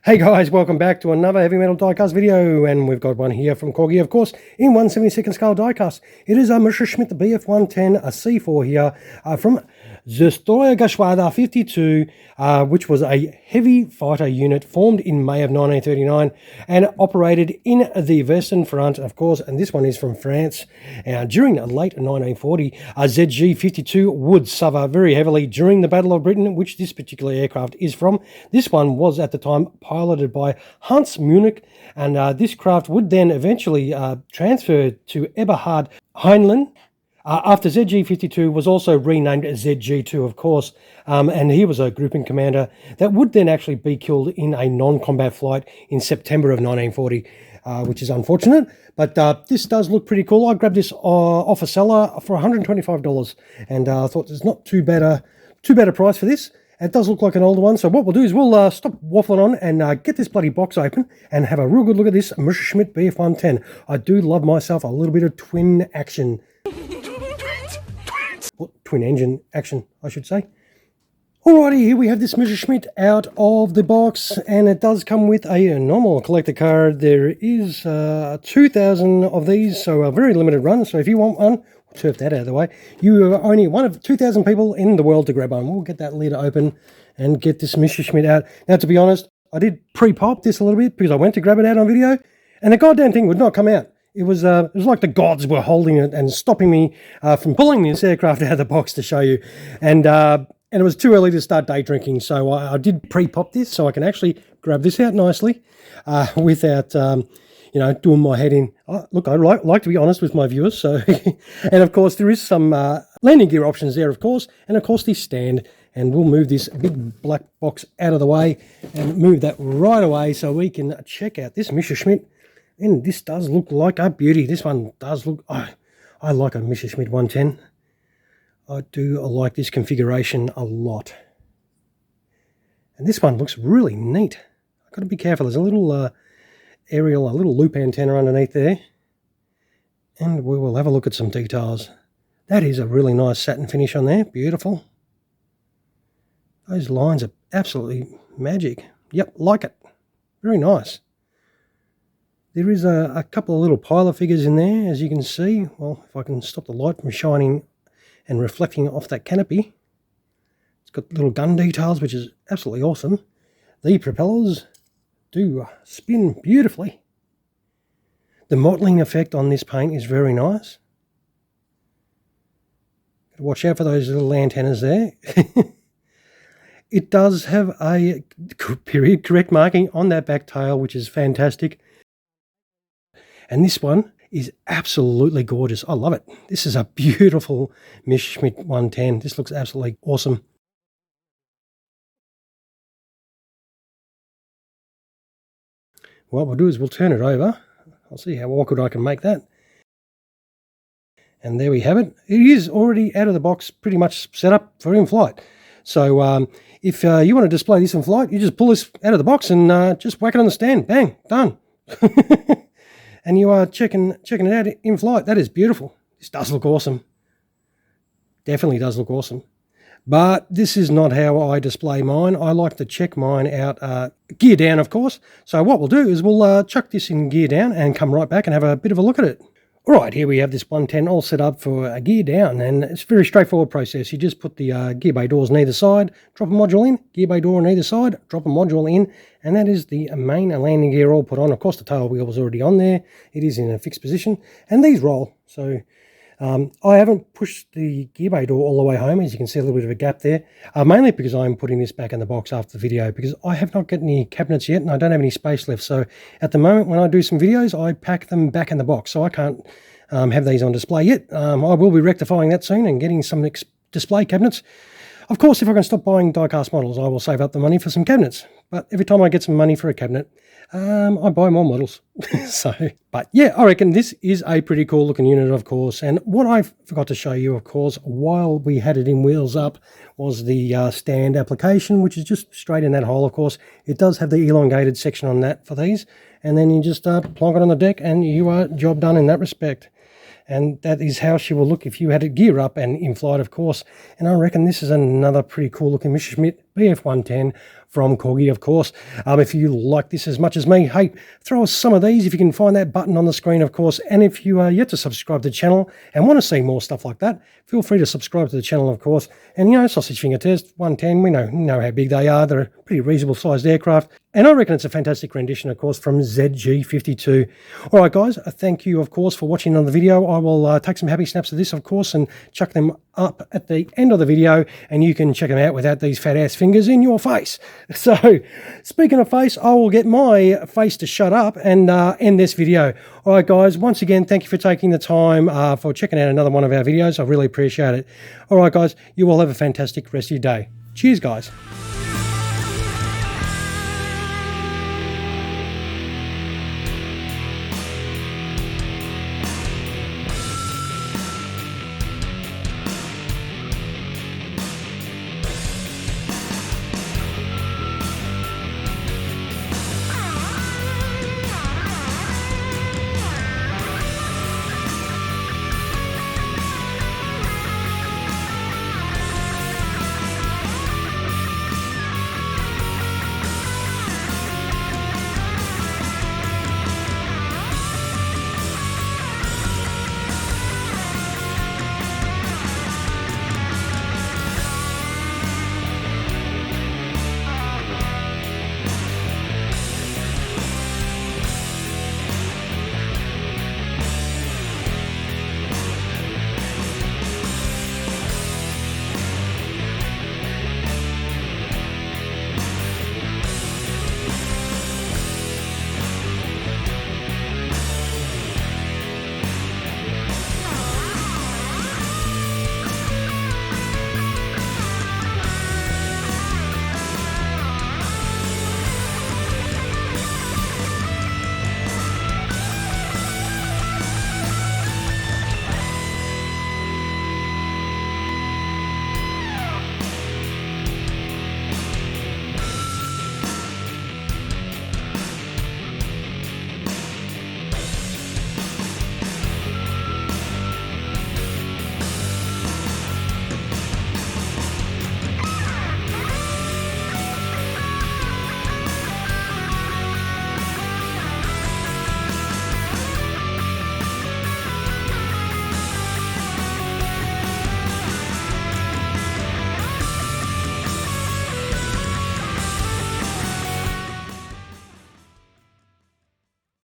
Hey guys, welcome back to another heavy metal diecast video, and we've got one here from Corgi, of course, in 1/72 scale diecast. It is a Messerschmitt Bf110, a C4 here, from Zerstörergeschwader 52, which was a heavy fighter unit formed in May of 1939 and operated in the Western Front, of course, and this one is from France. During the late 1940, ZG-52 would suffer very heavily during the Battle of Britain, which this particular aircraft is from. This one was at the time piloted by Hans Munich, and this craft would then eventually transfer to Eberhard Heinlein, after ZG-52 was also renamed ZG-2, of course, and he was a grouping commander that would then actually be killed in a non-combat flight in September of 1940, which is unfortunate, but this does look pretty cool. I grabbed this off a seller for $125, and I thought there's not too bad a price for this. It does look like an older one, so what we'll do is we'll stop waffling on and get this bloody box open and have a real good look at this Messerschmitt Bf110. I do love myself a little bit of twin action. Twin engine action, I should say. Alrighty, here we have this Messerschmitt out of the box, and it does come with a normal collector card. There is 2,000 of these, so a very limited run. So if you want one, we'll turf that out of the way. You are only one of 2,000 people in the world to grab one. We'll get that lid open and get this Messerschmitt out. Now, to be honest, I did pre-pop this a little bit because I went to grab it out on video, and the goddamn thing would not come out. It was like the gods were holding it and stopping me from pulling this aircraft out of the box to show you. And it was too early to start day drinking, so I did pre-pop this so I can actually grab this out nicely without, doing my head in. Oh, look, I like to be honest with my viewers. So, and of course, there is some landing gear options there, of course, and of course this stand. And we'll move this big black box out of the way and move that right away so we can check out this Messerschmitt. And this does look like a beauty. This one does look... I like a Messerschmitt 110. I do like this configuration a lot. And this one looks really neat. I've got to be careful. There's a little aerial, a little loop antenna underneath there. And we will have a look at some details. That is a really nice satin finish on there. Beautiful. Those lines are absolutely magic. Yep, like it. Very nice. There is a couple of little pilot figures in there, as you can see. Well, if I can stop the light from shining and reflecting off that canopy. It's got little gun details, which is absolutely awesome. The propellers do spin beautifully. The mottling effect on this paint is very nice. Watch out for those little antennas there. It does have a period correct marking on that back tail, which is fantastic. And this one is absolutely gorgeous. I love it. This is a beautiful Messerschmitt 110. This looks absolutely awesome. What we'll do is we'll turn it over. I'll see how awkward I can make that. And there we have it. It is already out of the box, pretty much set up for in-flight. So if you want to display this in flight, you just pull this out of the box and just whack it on the stand. Bang, done. And you are checking it out in flight. That is beautiful. This does look awesome. Definitely does look awesome. But this is not how I display mine. I like to check mine out gear down, of course. So what we'll do is we'll chuck this in gear down and come right back and have a bit of a look at it. All right, here we have this 110 all set up for a gear down, and it's a very straightforward process. You just put the gear bay doors on either side, drop a module in, gear bay door on either side, drop a module in, and that is the main landing gear all put on. Of course, the tail wheel was already on there. It is in a fixed position, and these roll. So I haven't pushed the gear bay door all the way home, as you can see a little bit of a gap there, mainly because I'm putting this back in the box after the video, because I have not got any cabinets yet and I don't have any space left. So at the moment when I do some videos, I pack them back in the box, so I can't have these on display yet. I will be rectifying that soon and getting some display cabinets. Of course, if I can stop buying die-cast models, I will save up the money for some cabinets. But every time I get some money for a cabinet, I buy more models. But yeah, I reckon this is a pretty cool looking unit, of course. And what I forgot to show you, of course, while we had it in wheels up, was the stand application, which is just straight in that hole, of course. It does have the elongated section on that for these. And then you just plonk it on the deck and you are job done in that respect. And that is how she will look if you had it gear up and in flight, of course. And I reckon this is another pretty cool looking Messerschmitt Bf110 from Corgi, of course. If you like this as much as me, hey, throw us some of these if you can find that button on the screen, of course. And if you are yet to subscribe to the channel and want to see more stuff like that, feel free to subscribe to the channel, of course. And, you know, sausage finger test, 110, we know how big they are. They're a pretty reasonable sized aircraft. And I reckon it's a fantastic rendition, of course, from ZG52. All right, guys, thank you, of course, for watching on the video. I will take some happy snaps of this, of course, and chuck them up at the end of the video, and you can check them out without these fat-ass fingers in your face. So, speaking of face, I will get my face to shut up and end this video. All right, guys, once again, thank you for taking the time for checking out another one of our videos. I really appreciate it. All right, guys, you all have a fantastic rest of your day. Cheers, guys.